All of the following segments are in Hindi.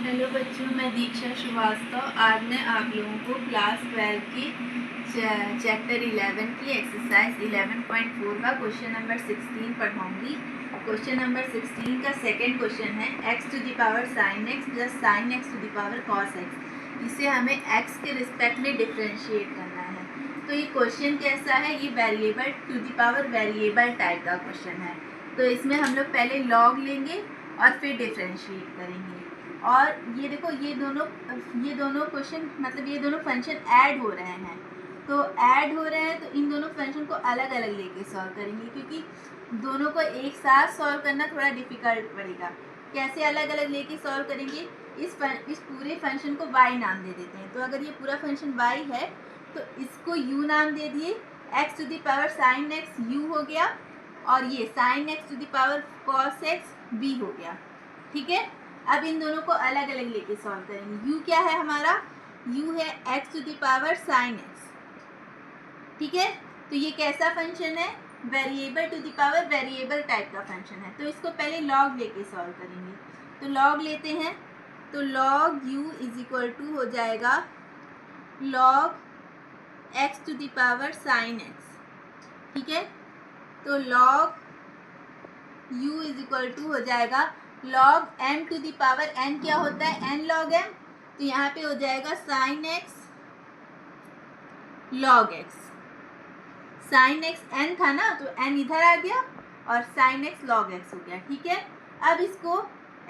हेलो बच्चों, मैं दीक्षा श्रीवास्तव। आज मैं आप लोगों को क्लास 12 की चैप्टर 11 की एक्सरसाइज 11.4 का क्वेश्चन नंबर 16 पढ़ाऊंगी। क्वेश्चन नंबर 16 का सेकंड क्वेश्चन है x to the power sin x plus sin x to the power cos x। इसे हमें x के रिस्पेक्ट में डिफ्रेंशिएट करना है। तो ये क्वेश्चन कैसा है? ये variable to the power variable type का क्वेश्चन है। तो इसमें हम लोग पहले लॉग लेंगे और फिर डिफ्रेंशिएट करेंगे। और ये देखो, ये दोनों क्वेश्चन मतलब ये दोनों फंक्शन ऐड हो रहे हैं। तो ऐड हो रहे हैं तो इन दोनों फंक्शन को अलग अलग लेके सॉल्व करेंगे, क्योंकि दोनों को एक साथ सॉल्व करना थोड़ा डिफिकल्ट पड़ेगा। कैसे अलग अलग लेके सॉल्व करेंगे? इस पूरे फंक्शन को y नाम दे देते हैं। तो अगर ये पूरा फंक्शन y है तो इसको u नाम दे दिए। x to the power sine x u हो गया, और ये sine x to the power cos x b हो गया। ठीक है, अब इन दोनों को अलग अलग लेके सॉल्व करेंगे। u क्या है हमारा? u है x to the power sine x। ठीक है, तो ये कैसा फंक्शन है? Variable to the power variable type का फंक्शन है। तो इसको पहले लॉग लेके सॉल्व करेंगे। तो लॉग लेते हैं, तो log u is equal to हो जाएगा log x to the power sine x। ठीक है, तो log u is equal to हो जाएगा log m to the power n। क्या होता है? n log m। तो यहाँ पे हो जाएगा sine x log x। Sign x n था ना, तो n इधर आ गया और साइन x log x हो गया। ठीक है, अब इसको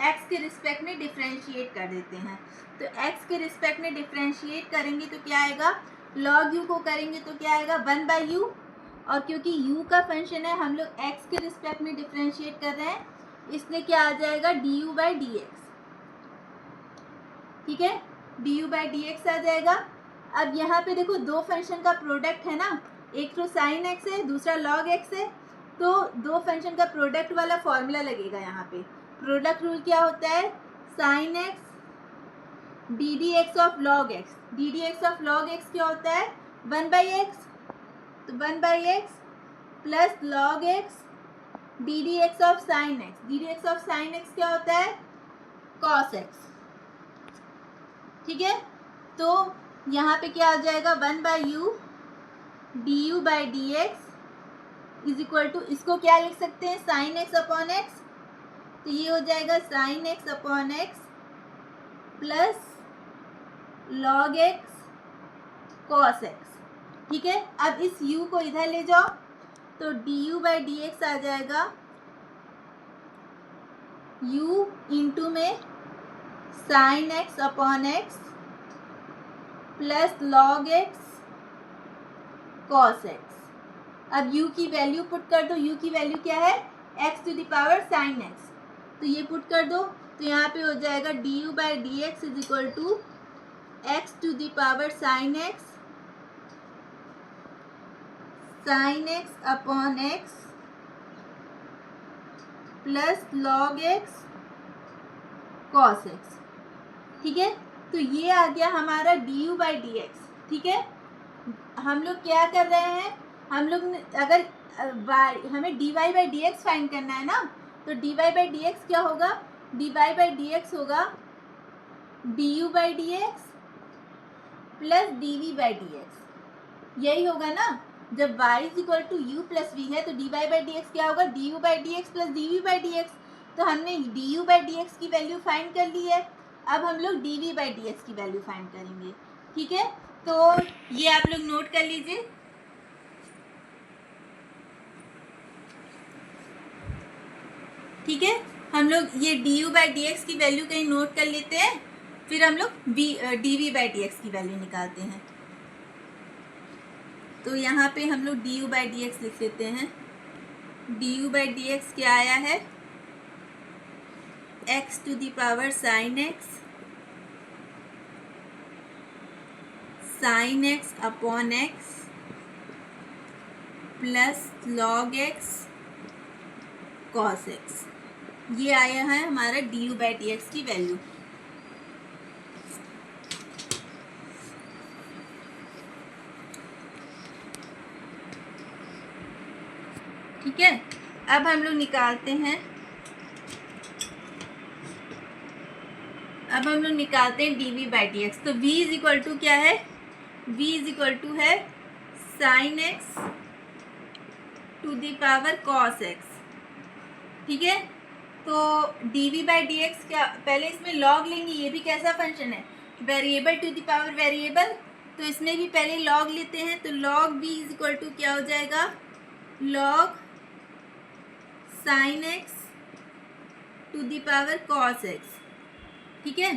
x के रिस्पेक्ट में डिफ्रेंशिएट कर देते हैं। तो x के रिस्पेक्ट में डिफ्रेंशिएट करेंगे तो क्या आएगा? log u को करेंगे तो क्या आएगा? 1/u। और क्योंकि u का फंक्शन है, हम लोग x के रिस्पेक्ट में डिफ्रेंशिएट कर रहे हैं, इसलिए क्या आ जाएगा? du/dx। ठीक है, du/dx आ जाएगा। अब यहाँ पे देखो, दो फंक्शन का प्रोडक्ट है ना, एक तो साइन x है, दूसरा log x है। तो दो फंक्शन का प्रोडक्ट वाला फॉर्मूला लगेगा यहाँ पे। प्रोडक्ट रूल क्या होता है? Sine x ddx of log x। ddx of log x क्या होता है? 1/x। तो 1/x plus log x ddx of sine x। ddx of sine x क्या होता है? cos x। ठीक है, तो यहाँ पे क्या आ जाएगा? 1/u du/dx is equal to, इसको क्या लिख सकते हैं? Sine x upon x। तो ये हो जाएगा sine x upon x plus log x cos x। ठीक है, अब इस u को इधर ले जाओ, तो du/dx आ जाएगा u इंटू में sine x upon x plus log x cos x। अब u की वैल्यू पुट कर दो। u की वैल्यू क्या है? x to the power sine x। तो ये पुट कर दो, तो यहाँ पे हो जाएगा du/dx is equal to x to the power sine x upon x plus log x cos x। ठीक है, तो ये आ गया हमारा du/dx। ठीक है, हम लोग क्या कर रहे हैं? हम लोग अगर हमें dy/dx फाइंड करना है ना, तो dy/dx क्या होगा? dy/dx होगा du/dx प्लस dv/dx। यही होगा ना, जब y is equal to u plus v है तो dy/dx क्या होगा? du/dx plus dv/dx। तो हमने du/dx की वैल्यू फाइंड कर ली है। अब हम लोग dv/dx की वैल्यू फाइंड करेंगे। ठीक है, तो ये आप लोग नोट कर लीजिए। ठीक है, हम लोग ये du/dx की वैल्यू कहीं नोट कर लेते हैं, फिर हम लोग dv/dx की वैल्यू निकालते हैं। तो यहाँ पे हम लोग du/dx लिख लेते हैं। du/dx क्या आया है? x to the power sine x sign x upon x plus log x cos x। ये आया है हमारा du/dx की वैल्यू। ठीक है, अब हम लोग निकालते हैं। अब हम लोग निकालते हैं D we by D X. तो v इज इक्वल टू क्या है, v इज इक्वल टू है sine x to the power cos X. ठीक है, तो D we by D x क्या, पहले इसमें लॉग लेंगे, ये भी कैसा फंक्शन है, variable to the power variable, तो इसमें भी पहले लॉग लेते हैं। तो log v is equal to क्या हो जाएगा, log sine x to the power cos X. ठीक है,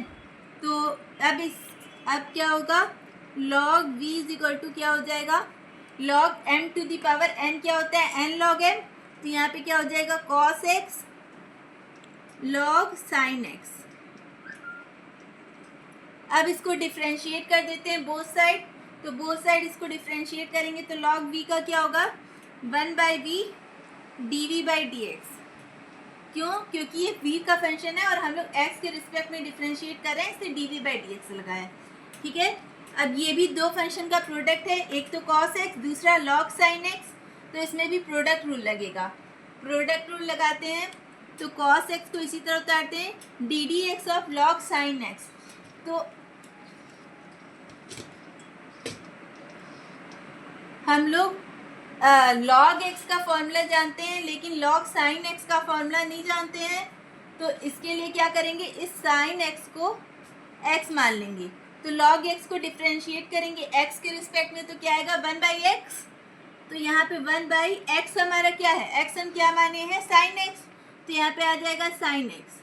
तो अब क्या होगा, log v is equal to क्या हो जाएगा, log m to the power n क्या होता है, n लॉग m, तो यहाँ पे क्या हो जाएगा cos x log sine X. अब इसको डिफ्रेंशिएट कर देते हैं बोथ साइड, तो बोथ साइड इसको डिफ्रेंशिएट करेंगे तो लॉग v का क्या होगा, 1/v dv by D x. क्यों, क्योंकि ये v का फंक्शन है और हम लोग x के रिस्पेक्ट में डिफ्रेंशिएट कर रहे हैं, इसलिए dv बाई डी एक्स लगाया। ठीक है, अब ये भी दो फंक्शन का प्रोडक्ट है, एक तो cos x, दूसरा log sin x, तो इसमें भी प्रोडक्ट रूल लगेगा। प्रोडक्ट रूल लगाते हैं तो cos x को इसी तरह उतारते हैं D D x of log sin x। तो हम लोग log x का फॉर्मूला जानते हैं लेकिन log sin x का फॉर्मूला नहीं जानते हैं, तो इसके लिए क्या करेंगे, इस sin x को x मान लेंगे। तो log x को डिफ्रेंशिएट करेंगे x के रिस्पेक्ट में, तो क्या आएगा 1/x। तो यहाँ पे 1/x हमारा क्या है, x हम क्या माने हैं sin x, तो यहाँ पे आ जाएगा sin x।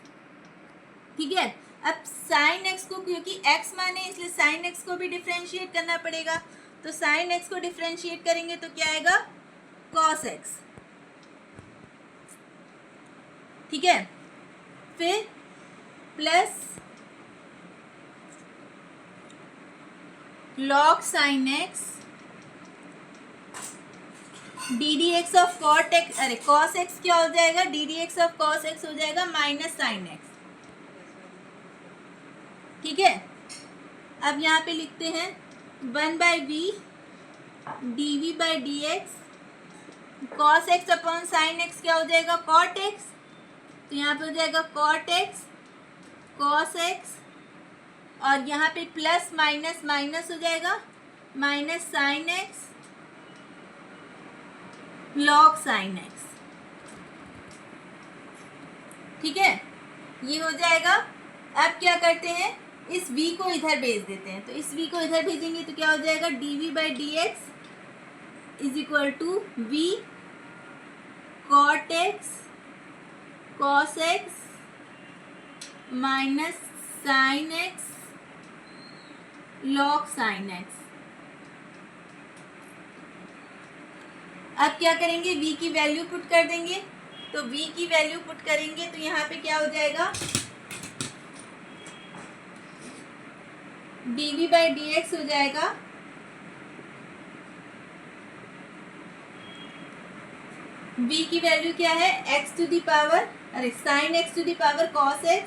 ठीक है, अब sin x को क्योंकि x माने इसलिए sin x को भी डिफ्रेंशिएट करना पड़ेगा, तो sin x को डिफ्रेंशिएट करेंगे तो क्या आएगा cos x। ठीक है, फिर plus log sin x D D x of cot X, अरे cos x क्या हो जाएगा, डी डी एक्स ऑफ cos x हो जाएगा माइनस साइन x। ठीक है, अब यहाँ पे लिखते हैं 1/v dv by D x, cos x upon sine x क्या हो जाएगा कॉट एक्स, तो यहाँ पे हो जाएगा कॉट एक्स कॉस एक्स, और यहाँ पे प्लस माइनस माइनस हो जाएगा minus sine X log sine x. ठीक है, ये हो जाएगा। अब क्या करते हैं, इस v को इधर भेज देते हैं, तो इस v को इधर भेजेंगे तो क्या हो जाएगा dv by D x is equal to v cot X cos X minus sine X log sine X. अब क्या करेंगे, v की वैल्यू पुट कर देंगे, तो v की वैल्यू पुट करेंगे तो यहाँ पे क्या हो जाएगा dv बाई डी एक्स हो जाएगा v की वैल्यू क्या है x टू दी पावर, अरे sine x to the power cos x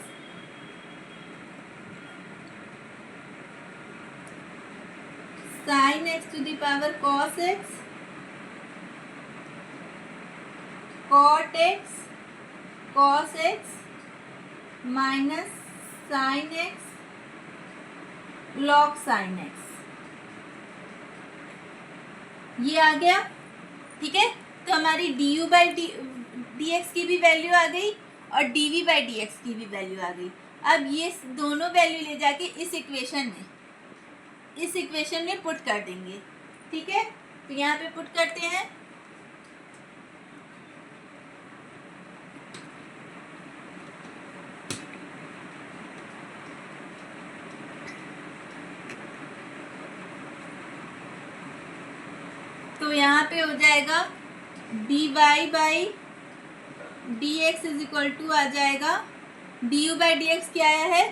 sign x to the power cos x cot x cos x minus sign x log sin x, ये आ गया। ठीक है, तो हमारी D you by D x की भी वैल्यू आ गई और D we by D x की भी वैल्यू आ गई। अब ये दोनों वैल्यू ले जाके इस इक्वेशन में पुट कर देंगे। ठीक है, तो यहाँ पे पुट करते हैं, तो यहाँ पे हो जाएगा d y by D x is equal to आ जाएगा d you by D x क्या आया है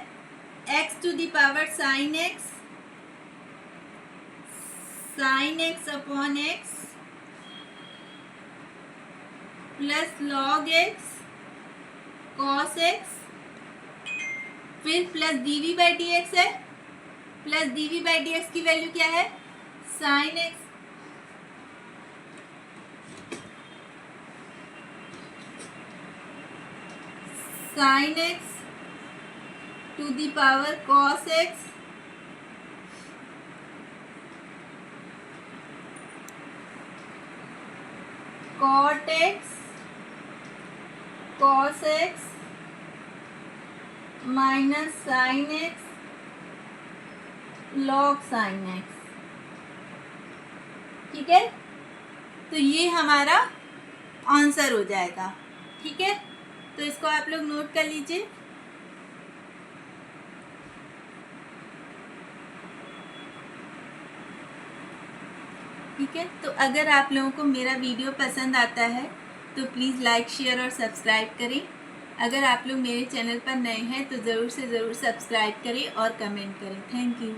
x to the power sin x upon x plus log x cos x, फिर plus d we by D x है, plus d we by D x की वैल्यू क्या है sign x sin x to the power cos x cot x cos x minus sign x log sign x। ठीक है, तो ये हमारा आंसर हो जाएगा। ठीक है, तो इसको आप लोग नोट कर लीजिए। ठीक है, तो अगर आप लोगों को मेरा वीडियो पसंद आता है तो प्लीज़ लाइक शेयर और सब्सक्राइब करें। अगर आप लोग मेरे चैनल पर नए हैं तो ज़रूर से ज़रूर सब्सक्राइब करें और कमेंट करें। Thank you.